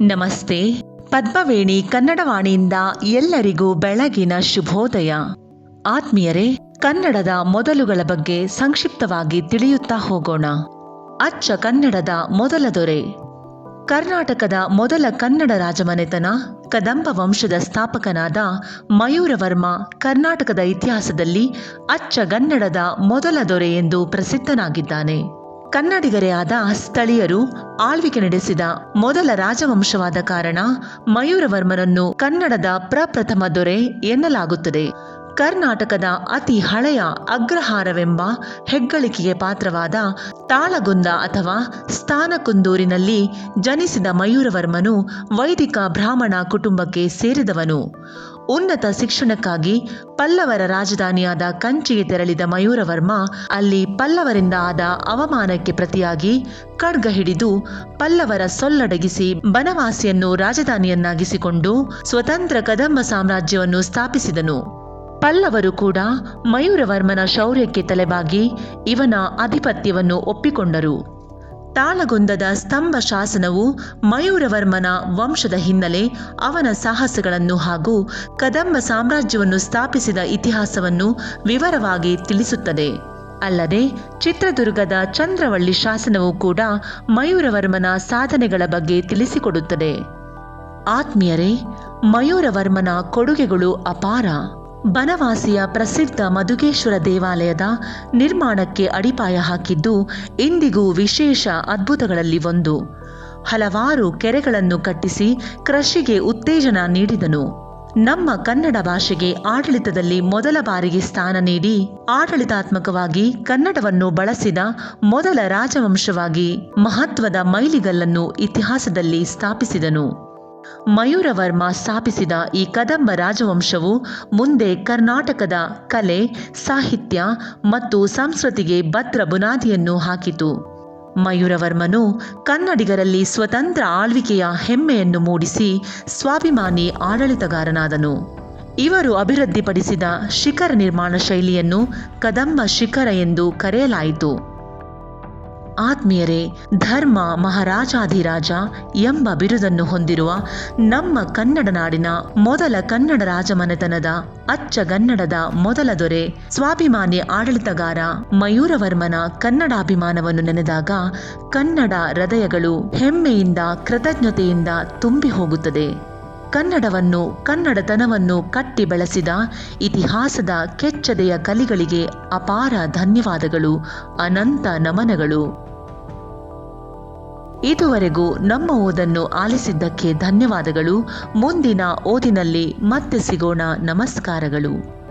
ನಮಸ್ತೆ. ಪದ್ಮವೇಣಿ ಕನ್ನಡವಾಣಿಯಿಂದ ಎಲ್ಲರಿಗೂ ಬೆಳಗಿನ ಶುಭೋದಯ. ಆತ್ಮೀಯರೇ, ಕನ್ನಡದ ಮೊದಲುಗಳ ಬಗ್ಗೆ ಸಂಕ್ಷಿಪ್ತವಾಗಿ ತಿಳಿಯುತ್ತಾ ಹೋಗೋಣ. ಅಚ್ಚ ಕನ್ನಡದ ಮೊದಲ ದೊರೆ. ಕರ್ನಾಟಕದ ಮೊದಲ ಕನ್ನಡ ರಾಜಮನೆತನ ಕದಂಬ ವಂಶದ ಸ್ಥಾಪಕನಾದ ಮಯೂರವರ್ಮ ಕರ್ನಾಟಕದ ಇತಿಹಾಸದಲ್ಲಿ ಅಚ್ಚಗನ್ನಡದ ಮೊದಲ ದೊರೆ ಎಂದು ಪ್ರಸಿದ್ಧನಾಗಿದ್ದಾನೆ. ಕನ್ನಡಿಗರೇ ಆದ ಸ್ಥಳೀಯರು ಆಳ್ವಿಕೆ ನಡೆಸಿದ ಮೊದಲ ರಾಜವಂಶವಾದ ಕಾರಣ ಮಯೂರವರ್ಮನನ್ನು ಕನ್ನಡದ ಪ್ರಪ್ರಥಮ ದೊರೆ ಎನ್ನಲಾಗುತ್ತದೆ. ಕರ್ನಾಟಕದ ಅತಿ ಹಳೆಯ ಅಗ್ರಹಾರವೆಂಬ ಹೆಗ್ಗಳಿಕೆಗೆ ಪಾತ್ರವಾದ ತಾಳಗುಂದ ಅಥವಾ ಸ್ಥಾನಕುಂದೂರಿನಲ್ಲಿ ಜನಿಸಿದ ಮಯೂರವರ್ಮನು ವೈದಿಕ ಬ್ರಾಹ್ಮಣ ಕುಟುಂಬಕ್ಕೆ ಸೇರಿದವನು. ಉನ್ನತ ಶಿಕ್ಷಣಕ್ಕಾಗಿ ಪಲ್ಲವರ ರಾಜಧಾನಿಯಾದ ಕಂಚಿಗೆ ತೆರಳಿದ ಮಯೂರವರ್ಮ ಅಲ್ಲಿ ಪಲ್ಲವರಿಂದ ಆದ ಅವಮಾನಕ್ಕೆ ಪ್ರತಿಯಾಗಿ ಖಡ್ಗ ಹಿಡಿದು ಪಲ್ಲವರ ಸೊಲ್ಲಡಗಿಸಿ ಬನವಾಸಿಯನ್ನು ರಾಜಧಾನಿಯನ್ನಾಗಿಸಿಕೊಂಡು ಸ್ವತಂತ್ರ ಕದಂಬ ಸಾಮ್ರಾಜ್ಯವನ್ನು ಸ್ಥಾಪಿಸಿದನು. ಪಲ್ಲವರು ಕೂಡ ಮಯೂರವರ್ಮನ ಶೌರ್ಯಕ್ಕೆ ತಲೆಬಾಗಿ ಇವನ ಆಧಿಪತ್ಯವನ್ನು ಒಪ್ಪಿಕೊಂಡರು. ತಾಳಗುಂದದ ಸ್ತಂಭ ಶಾಸನವು ಮಯೂರವರ್ಮನ ವಂಶದ ಹಿನ್ನೆಲೆ, ಅವನ ಸಾಹಸಗಳನ್ನು ಹಾಗೂ ಕದಂಬ ಸಾಮ್ರಾಜ್ಯವನ್ನು ಸ್ಥಾಪಿಸಿದ ಇತಿಹಾಸವನ್ನು ವಿವರವಾಗಿ ತಿಳಿಸುತ್ತದೆ. ಅಲ್ಲದೆ ಚಿತ್ರದುರ್ಗದ ಚಂದ್ರವಳ್ಳಿ ಶಾಸನವು ಕೂಡ ಮಯೂರವರ್ಮನ ಸಾಧನೆಗಳ ಬಗ್ಗೆ ತಿಳಿಸಿಕೊಡುತ್ತದೆ. ಆತ್ಮೀಯರೇ, ಮಯೂರವರ್ಮನ ಕೊಡುಗೆಗಳು ಅಪಾರ. ಬನವಾಸಿಯ ಪ್ರಸಿದ್ಧ ಮಧುಗೇಶ್ವರ ದೇವಾಲಯದ ನಿರ್ಮಾಣಕ್ಕೆ ಅಡಿಪಾಯ ಹಾಕಿದ್ದು ಇಂದಿಗೂ ವಿಶೇಷ ಅದ್ಭುತಗಳಲ್ಲಿ ಒಂದು. ಹಲವಾರು ಕೆರೆಗಳನ್ನು ಕಟ್ಟಿಸಿ ಕೃಷಿಗೆ ಉತ್ತೇಜನ ನೀಡಿದನು. ನಮ್ಮ ಕನ್ನಡ ಭಾಷೆಗೆ ಆಡಳಿತದಲ್ಲಿ ಮೊದಲ ಬಾರಿಗೆ ಸ್ಥಾನ ನೀಡಿ ಆಡಳಿತಾತ್ಮಕವಾಗಿ ಕನ್ನಡವನ್ನು ಬಳಸಿದ ಮೊದಲ ರಾಜವಂಶವಾಗಿ ಮಹತ್ವದ ಮೈಲಿಗಲ್ಲನ್ನು ಇತಿಹಾಸದಲ್ಲಿ ಸ್ಥಾಪಿಸಿದನು. ಮಯೂರವರ್ಮ ಸ್ಥಾಪಿಸಿದ ಈ ಕದಂಬ ರಾಜವಂಶವು ಮುಂದೆ ಕರ್ನಾಟಕದ ಕಲೆ, ಸಾಹಿತ್ಯ ಮತ್ತು ಸಂಸ್ಕೃತಿಗೆ ಭದ್ರ ಬುನಾದಿಯನ್ನು ಹಾಕಿತು. ಮಯೂರವರ್ಮನು ಕನ್ನಡಿಗರಲ್ಲಿ ಸ್ವತಂತ್ರ ಆಳ್ವಿಕೆಯ ಹೆಮ್ಮೆಯನ್ನು ಮೂಡಿಸಿ ಸ್ವಾಭಿಮಾನಿ ಆಡಳಿತಗಾರನಾದನು. ಇವರು ಅಭಿವೃದ್ಧಿಪಡಿಸಿದ ಶಿಖರ ನಿರ್ಮಾಣ ಶೈಲಿಯನ್ನು ಕದಂಬ ಶಿಖರ ಎಂದು ಕರೆಯಲಾಯಿತು. ಆತ್ಮೀಯರೇ, ಧರ್ಮ ಮಹಾರಾಜಾಧಿರಾಜ ಎಂಬ ಬಿರುದನ್ನು ಹೊಂದಿರುವ ನಮ್ಮ ಕನ್ನಡ ನಾಡಿನ ಮೊದಲ ಕನ್ನಡ ರಾಜಮನೆತನದ ಅಚ್ಚಗನ್ನಡದ ಮೊದಲ ದೊರೆ, ಸ್ವಾಭಿಮಾನಿ ಆಡಳಿತಗಾರ ಮಯೂರವರ್ಮನ ಕನ್ನಡಾಭಿಮಾನವನ್ನು ನೆನೆದಾಗ ಕನ್ನಡ ಹೃದಯಗಳು ಹೆಮ್ಮೆಯಿಂದ ಕೃತಜ್ಞತೆಯಿಂದ ತುಂಬಿ ಹೋಗುತ್ತದೆ. ಕನ್ನಡವನ್ನು, ಕನ್ನಡತನವನ್ನು ಕಟ್ಟಿ ಬೆಳೆಸಿದ ಇತಿಹಾಸದ ಕೆಚ್ಚದೆಯ ಕಲಿಗಳಿಗೆ ಅಪಾರ ಧನ್ಯವಾದಗಳು, ಅನಂತ ನಮನಗಳು. ಇದುವರೆಗೂ ನಮ್ಮ ಓದನ್ನು ಆಲಿಸಿದ್ದಕ್ಕೆ ಧನ್ಯವಾದಗಳು. ಮುಂದಿನ ಓದಿನಲ್ಲಿ ಮತ್ತೆ ಸಿಗೋಣ. ನಮಸ್ಕಾರಗಳು.